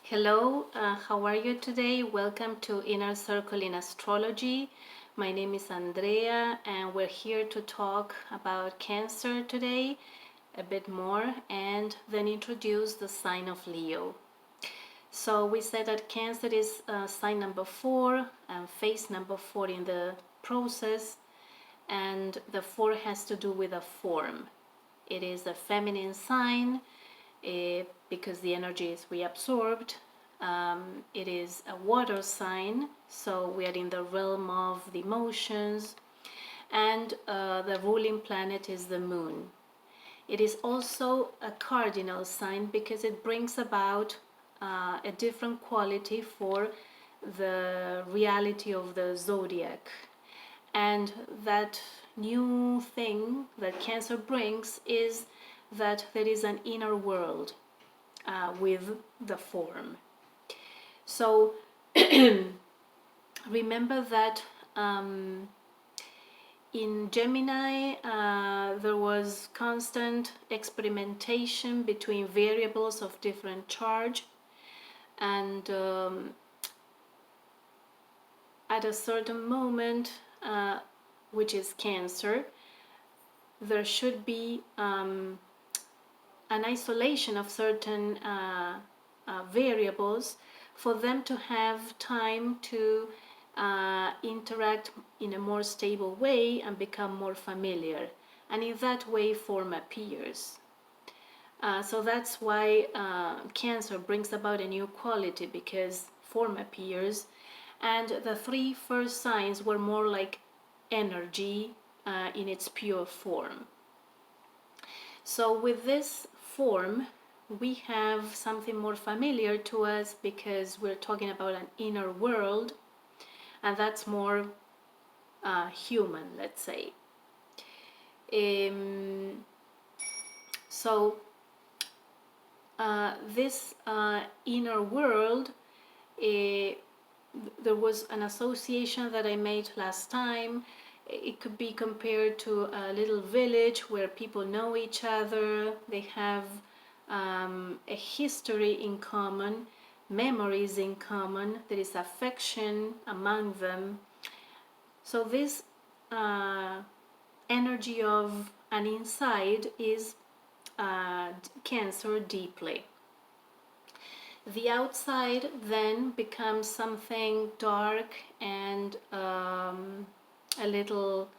Hello, how are you today? Welcome to Inner Circle in Astrology. My name is Andrea, and we're here to talk about Cancer today a bit more and then introduce the sign of Leo. So, we said that Cancer is sign number 4 and phase number 4 in the process, and the 4 has to do with a form. It is a feminine sign because the energy is reabsorbed. It is a water sign, so we are in the realm of the emotions, and the ruling planet is the moon. It is also a cardinal sign because it brings about a different quality for the reality of the zodiac. And that new thing that Cancer brings is that there is an inner world with the form. So remember that in Gemini there was constant experimentation between variables of different charge, and at a certain moment, which is Cancer, there should be an isolation of certain variables for them to have time to interact in a more stable way and become more familiar, and in that way form appears. So that's why Cancer brings about a new quality, because form appears, and the three first signs were more like energy in its pure form. So with this form we have something more familiar to us because we're talking about an inner world, and that's more human, let's say. So this inner world, there was an association that I made last time. It could be compared to a little village where people know each other, they have a history in common, memories in common, there is affection among them. So this energy of an inside is Cancer deeply. The outside then becomes something dark and a little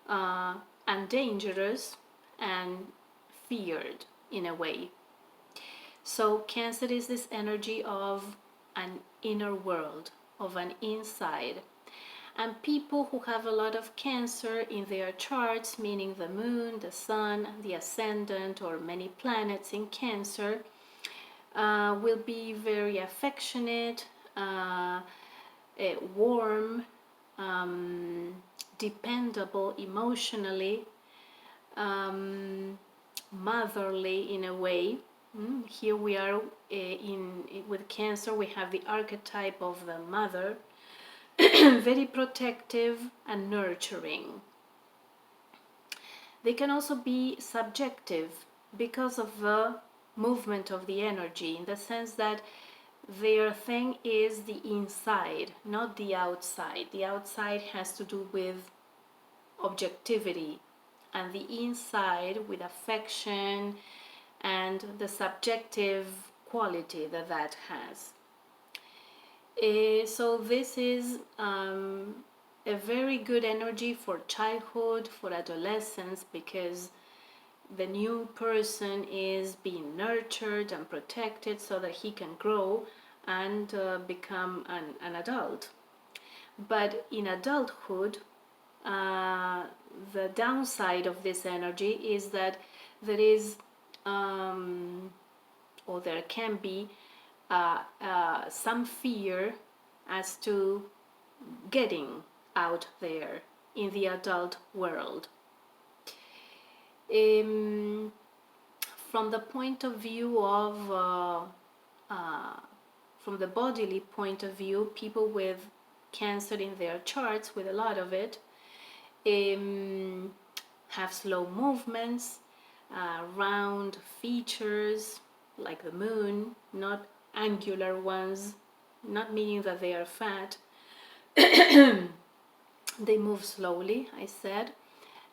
and dangerous and feared in a way. So Cancer is this energy of an inner world, of an inside. And people who have a lot of Cancer in their charts, meaning the moon, the sun, the ascendant, or many planets in Cancer, will be very affectionate, warm, dependable emotionally, motherly in a way. Here we are with Cancer, we have the archetype of the mother, very protective and nurturing. They can also be subjective because of the movement of the energy, in the sense that their thing is the inside, not the outside. The outside has to do with objectivity, and the inside with affection and the subjective quality that that has. So this is a very good energy for childhood, for adolescence, because the new person is being nurtured and protected so that he can grow and become an adult. But in adulthood, the downside of this energy is that there is or there can be some fear as to getting out there in the adult world. From the point of view of from the bodily point of view, people with Cancer in their charts, with a lot of it, have slow movements, round features like the moon, not angular ones, not meaning that they are fat. They move slowly, I said,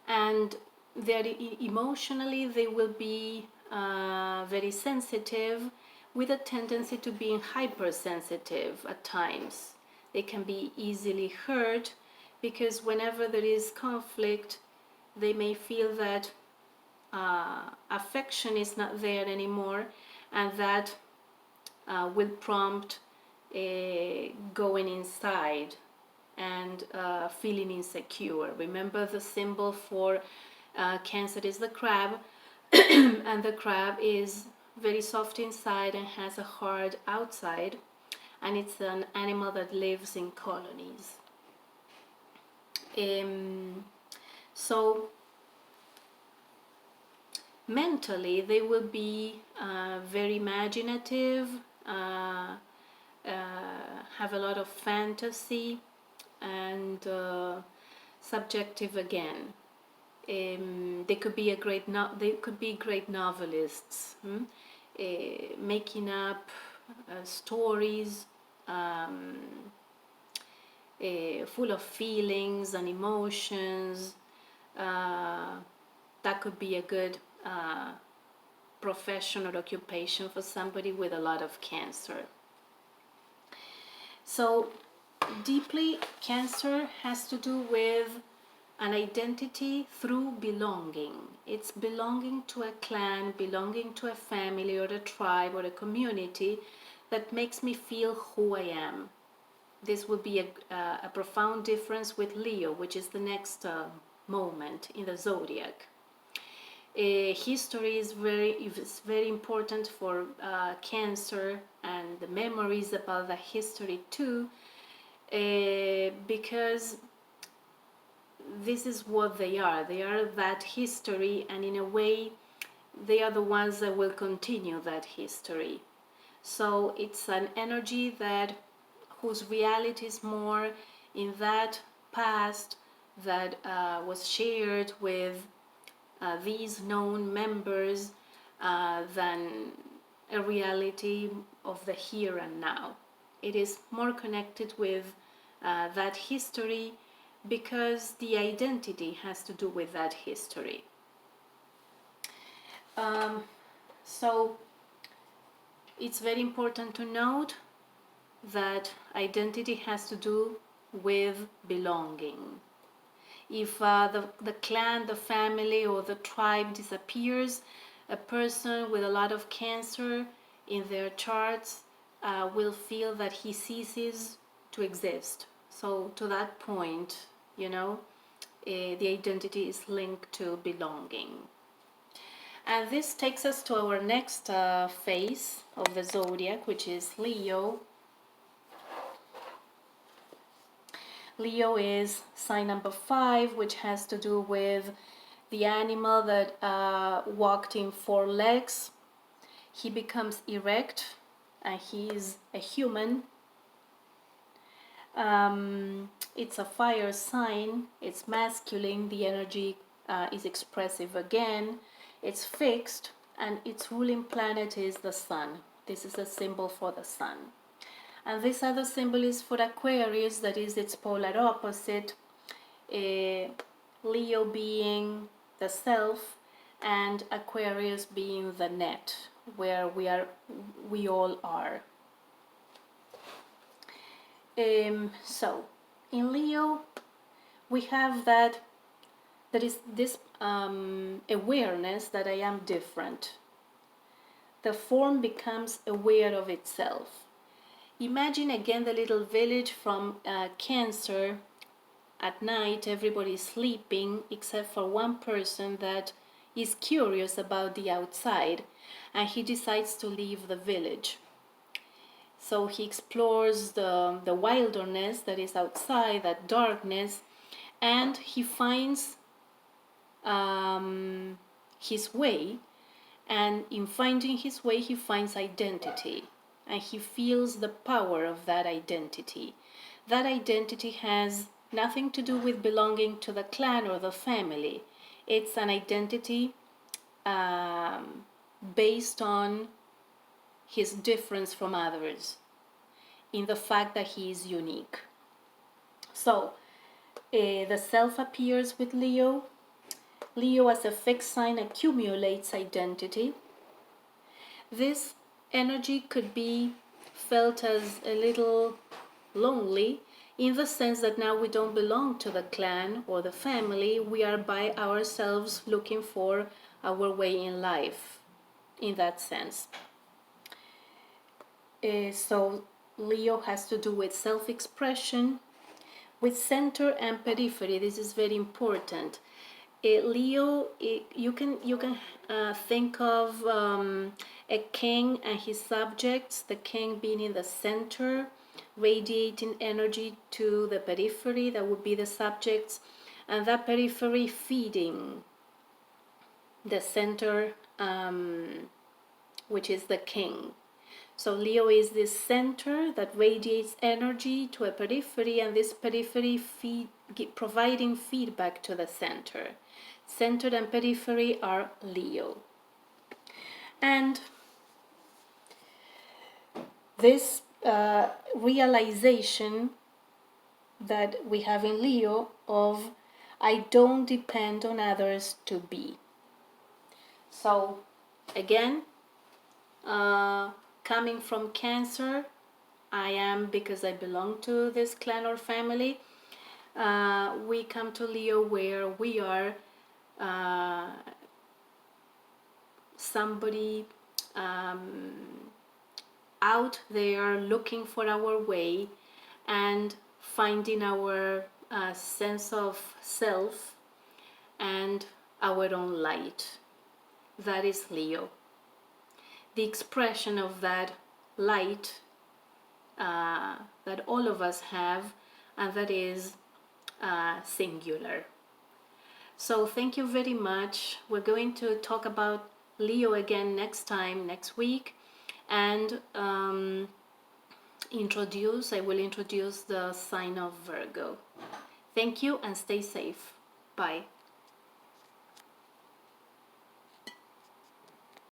and emotionally they will be very sensitive, with a tendency to being hypersensitive at times. They can be easily hurt because whenever there is conflict, they may feel that affection is not there anymore, and that will prompt going inside and feeling insecure. Remember, the symbol for Cancer is the crab, and the crab is very soft inside and has a hard outside, and it's an animal that lives in colonies. So mentally they will be very imaginative, have a lot of fantasy, and subjective again. They could be great novelists, making up stories full of feelings and emotions. That could be a good profession or occupation for somebody with a lot of Cancer. So deeply, Cancer has to do with an identity through belonging. It's belonging to a clan, belonging to a family or a tribe or a community that makes me feel who I am. This will be a profound difference with Leo, which is the next moment in the zodiac. History is very important for Cancer, and the memories about the history too, because this is what they are. They are that history, and in a way they are the ones that will continue that history. So it's an energy whose reality is more in that past that was shared with these known members than a reality of the here and now. It is more connected with that history because the identity has to do with that history. So it's very important to note that identity has to do with belonging. If the clan, the family, or the tribe disappears, a person with a lot of Cancer in their charts will feel that he ceases to exist. So to that point, the identity is linked to belonging. And this takes us to our next phase of the zodiac, which is Leo. Leo is sign number 5, which has to do with the animal that walked in 4 legs. He becomes erect, and he is a human. It's a fire sign. It's masculine. The energy is expressive again. It's fixed, and its ruling planet is the sun. This is a symbol for the sun. And this other symbol is for Aquarius, that is its polar opposite, Leo being the self and Aquarius being the net, where we all are. So in Leo we have there is this awareness that I am different. The form becomes aware of itself. Imagine again the little village from Cancer. At night everybody is sleeping except for one person that is curious about the outside, and he decides to leave the village. So he explores the wilderness that is outside, that darkness, and he finds his way, and in finding his way he finds identity, and he feels the power of that identity. That identity has nothing to do with belonging to the clan or the family. It's an identity based on his difference from others, in the fact that he is unique. So the self appears with Leo. Leo as a fixed sign accumulates identity. This energy could be felt as a little lonely, in the sense that now we don't belong to the clan or the family. We are by ourselves looking for our way in life, in that sense. So Leo has to do with self-expression, with center and periphery. This is very important. Leo, you can think of a king and his subjects, the king being in the center, radiating energy to the periphery, that would be the subjects, and that periphery feeding the center, which is the king. So Leo is this center that radiates energy to a periphery, and this periphery providing feedback to the center. Center and periphery are Leo. And this realization that we have in Leo of I don't depend on others to be. So again, coming from Cancer, I am because I belong to this clan or family. We come to Leo where we are somebody out there looking for our way and finding our sense of self and our own light. That is Leo. The expression of that light that all of us have, and that is singular. So thank you very much. We're going to talk about Leo again next week, and I will introduce the sign of Virgo. Thank you and stay safe. Bye.